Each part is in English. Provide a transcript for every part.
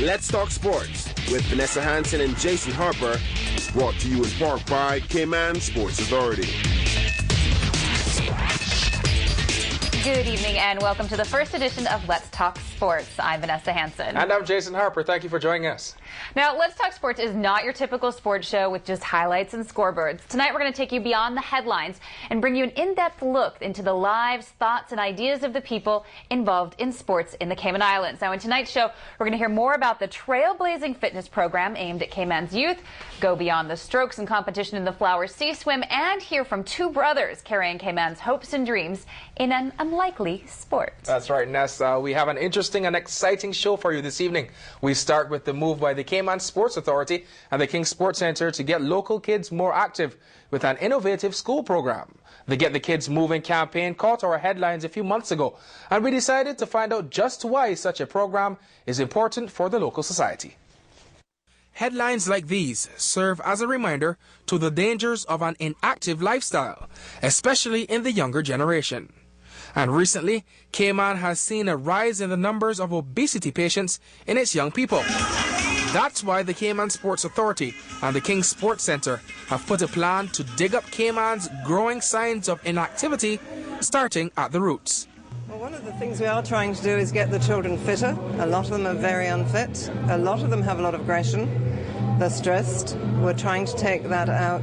Let's Talk Sports with Vanessa Hansen and Jason Harper, brought to you in part by Cayman Sports Authority. Good evening and welcome to the first edition of Let's Talk Sports. I'm Vanessa Hansen. And I'm Jason Harper. Thank you for joining us. Now, Let's Talk Sports is not your typical sports show with just highlights and scoreboards. Tonight, we're going to take you beyond the headlines and bring you an in-depth look into the lives, thoughts, and ideas of the people involved in sports in the Cayman Islands. Now, in tonight's show, we're going to hear more about the trailblazing fitness program aimed at Cayman's youth, go beyond the strokes and competition in the Flower Sea Swim, and hear from two brothers carrying Cayman's hopes and dreams in an unlikely sport. That's right, Ness. We have an interesting and exciting show for you this evening. We start with the move by the Cayman Sports Authority and the King Sports Center to get local kids more active with an innovative school program. The Get the Kids Moving campaign caught our headlines a few months ago, and we decided to find out just why such a program is important for the local society. Headlines like these serve as a reminder to the dangers of an inactive lifestyle, especially in the younger generation. And recently, Cayman has seen a rise in the numbers of obesity patients in its young people. That's why the Cayman Sports Authority and the King Sports Center have put a plan to dig up Cayman's growing signs of inactivity, starting at the roots. Well, one of the things we are trying to do is get the children fitter. A lot of them are very unfit. A lot of them have a lot of aggression. They're stressed. We're trying to take that out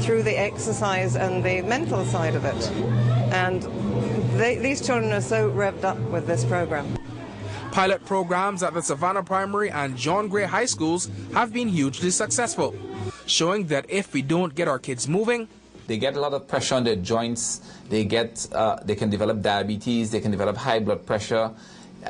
through the exercise and the mental side of it. And these children are so revved up with this program. Pilot programs at the Savannah Primary and John Gray High Schools have been hugely successful, showing that if we don't get our kids moving, they get a lot of pressure on their joints, they can develop diabetes, they can develop high blood pressure.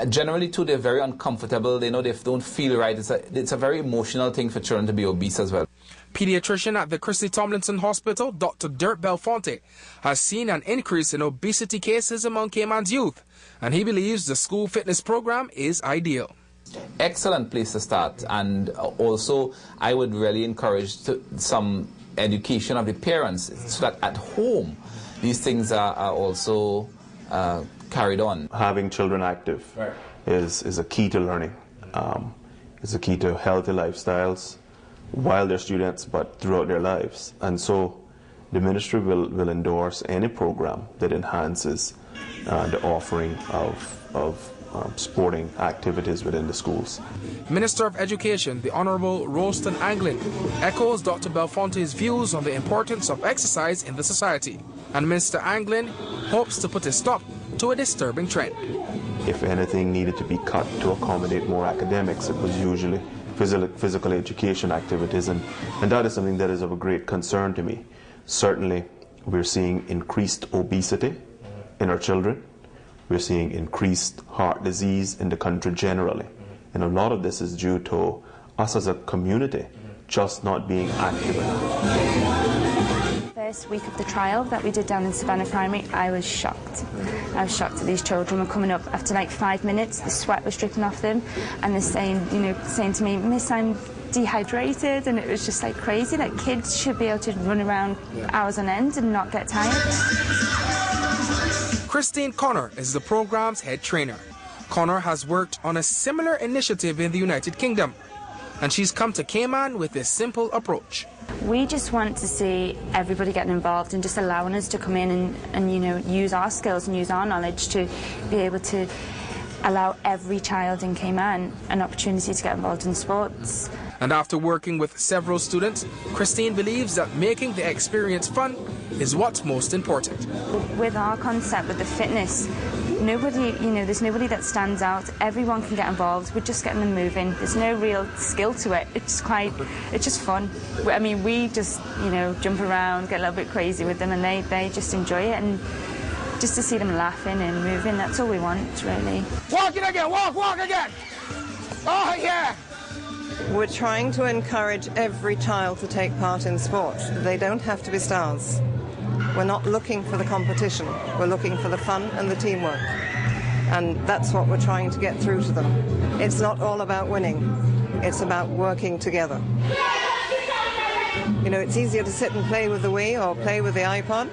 Generally too, they're very uncomfortable, they don't feel right. It's a very emotional thing for children to be obese as well. Pediatrician at the Christy Tomlinson Hospital, Dr. Dirk Belfonte, has seen an increase in obesity cases among Cayman's youth, and he believes the school fitness program is ideal. Excellent place to start, and also I would really encourage some education of the parents so that at home these things are also carried on. Having children active is a key to learning. It's a key to healthy lifestyles while they're students, but throughout their lives. And so the ministry will endorse any program that enhances the offering of sporting activities within the schools. Minister of Education, the Honorable Rolston Anglin, echoes Dr. Belfonte's views on the importance of exercise in the society. And Mr. Anglin hopes to put a stop to a disturbing trend. If anything needed to be cut to accommodate more academics, it was usually physical education activities, and that is something that is of a great concern to me. Certainly, we're seeing increased obesity in our children. We're seeing increased heart disease in the country generally. And a lot of this is due to us as a community just not being active enough. First week of the trial that we did down in Savannah Primary, I was shocked. I was shocked that these children were coming up after like 5 minutes, the sweat was dripping off them, and they're saying to me, "Miss, I'm dehydrated," and it was just like crazy. Like, kids should be able to run around hours on end and not get tired. Christine Connor is the program's head trainer. Connor has worked on a similar initiative in the United Kingdom, and she's come to Cayman with a simple approach. We just want to see everybody getting involved and just allowing us to come in and use our skills and use our knowledge to be able to allow every child in Cayman an opportunity to get involved in sports. And after working with several students, Christine believes that making the experience fun is what's most important. With our concept, with the fitness, there's nobody that stands out. Everyone can get involved. We're just getting them moving. There's no real skill to it. It's just fun. I mean, we just, jump around, get a little bit crazy with them, and they just enjoy it. And just to see them laughing and moving, that's all we want, really. Walk it again, walk again. Oh, yeah. We're trying to encourage every child to take part in sport. They don't have to be stars. We're not looking for the competition. We're looking for the fun and the teamwork. And that's what we're trying to get through to them. It's not all about winning. It's about working together. It's easier to sit and play with the Wii or play with the iPod.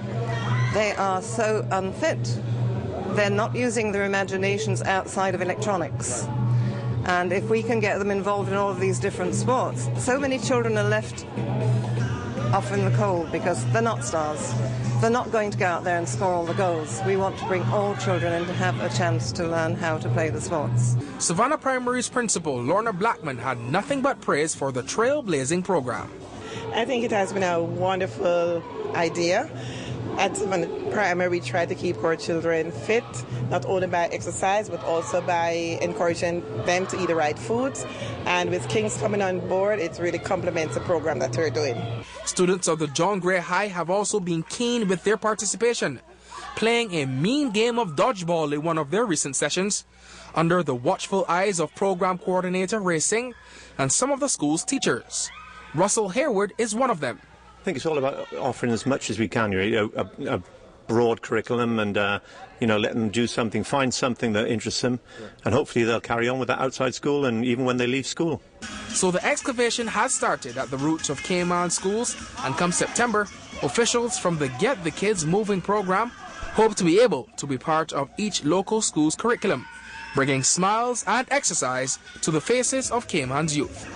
They are so unfit. They're not using their imaginations outside of electronics. And if we can get them involved in all of these different sports, so many children are left off in the cold because they're not stars. They're not going to go out there and score all the goals. We want to bring all children in to have a chance to learn how to play the sports. Savannah Primary's principal, Lorna Blackman, had nothing but praise for the trailblazing program. I think it has been a wonderful idea. At Savannah Primary, we try to keep our children fit, not only by exercise, but also by encouraging them to eat the right foods. And with Kings coming on board, it really complements the program that we're doing. Students of the John Gray High have also been keen with their participation, playing a mean game of dodgeball in one of their recent sessions, under the watchful eyes of program coordinator Ray Singh and some of the school's teachers. Russell Harewood is one of them. I think it's all about offering as much as we can, a broad curriculum and, let them do something, find something that interests them, and hopefully they'll carry on with that outside school and even when they leave school. So the excavation has started at the roots of Cayman schools, and come September, officials from the Get the Kids Moving program hope to be able to be part of each local school's curriculum, bringing smiles and exercise to the faces of Cayman's youth.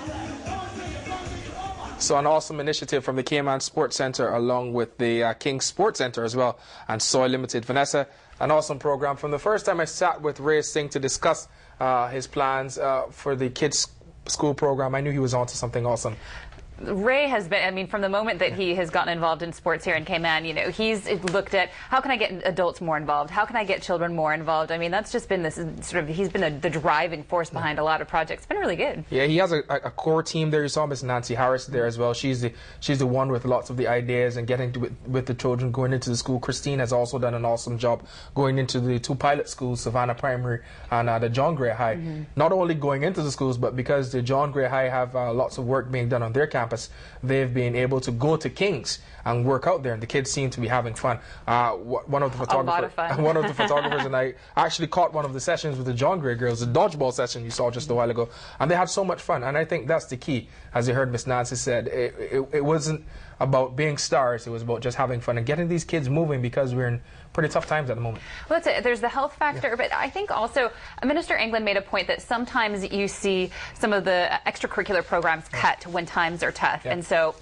So an awesome initiative from the Cayman Sports Centre along with the King Sports Centre as well, and Soy Ltd. Vanessa, an awesome program. From the first time I sat with Ray Singh to discuss his plans for the kids' school program, I knew he was onto something awesome. Ray has been, from the moment that he has gotten involved in sports here in Cayman, he's looked at how can I get adults more involved? How can I get children more involved? That's just been this sort of, he's been the driving force behind a lot of projects. It's been really good. Yeah, he has a core team there. You saw Miss Nancy Harris there as well. She's the one with lots of the ideas and getting to with the children going into the school. Christine has also done an awesome job going into the two pilot schools, Savannah Primary and the John Gray High. Mm-hmm. Not only going into the schools, but because the John Gray High have lots of work being done on their campus, they've been able to go to Kings and work out there, and the kids seem to be having fun. One of the photographers and I actually caught one of the sessions with the John Gray girls, the dodgeball session you saw just a while ago, and they had so much fun. And I think that's the key. As you heard Miss Nancy said, it wasn't about being stars, it was about just having fun and getting these kids moving, because we're in pretty tough times at the moment. Well, that's it. There's the health factor, but I think also Minister Anglin made a point that sometimes you see some of the extracurricular programs cut when times are tough. And so,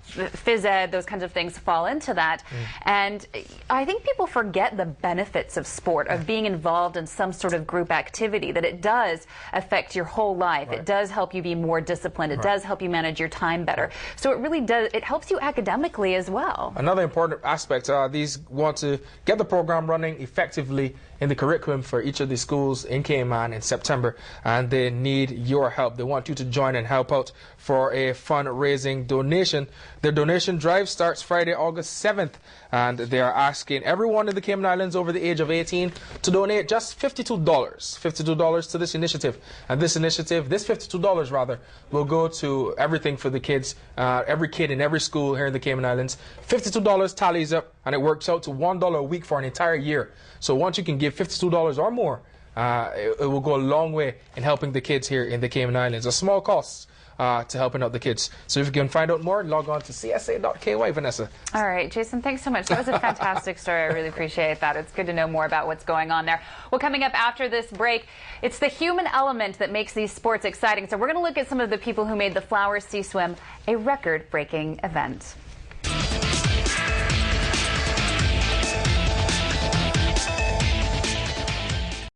phys ed, those kinds of things fall into that. And I think people forget the benefits of sport, of being involved in some sort of group activity, that it does affect your whole life. It does help you be more disciplined. It does help you manage your time better. So it really does, it helps you academically as well. Another important aspect, these want to get the program running effectively in the curriculum for each of the schools in Cayman in September, and they need your help. They want you to join and help out for a fundraising donation. Their donation drive starts Friday, August 7th, and they are asking everyone in the Cayman Islands over the age of 18 to donate just $52 to this initiative. And this initiative, this $52 rather, will go to everything for the kids, every kid in every school here in the Cayman Islands. $52 tallies up, and it works out to $1 a week for an entire year. So once you can give $52 or more, it will go a long way in helping the kids here in the Cayman Islands. A small cost to helping out the kids. So if you can find out more, log on to csa.ky, Vanessa. All right, Jason, thanks so much. That was a fantastic story. I really appreciate that. It's good to know more about what's going on there. Well, coming up after this break, it's the human element that makes these sports exciting. So we're going to look at some of the people who made the Flower Sea Swim a record-breaking event.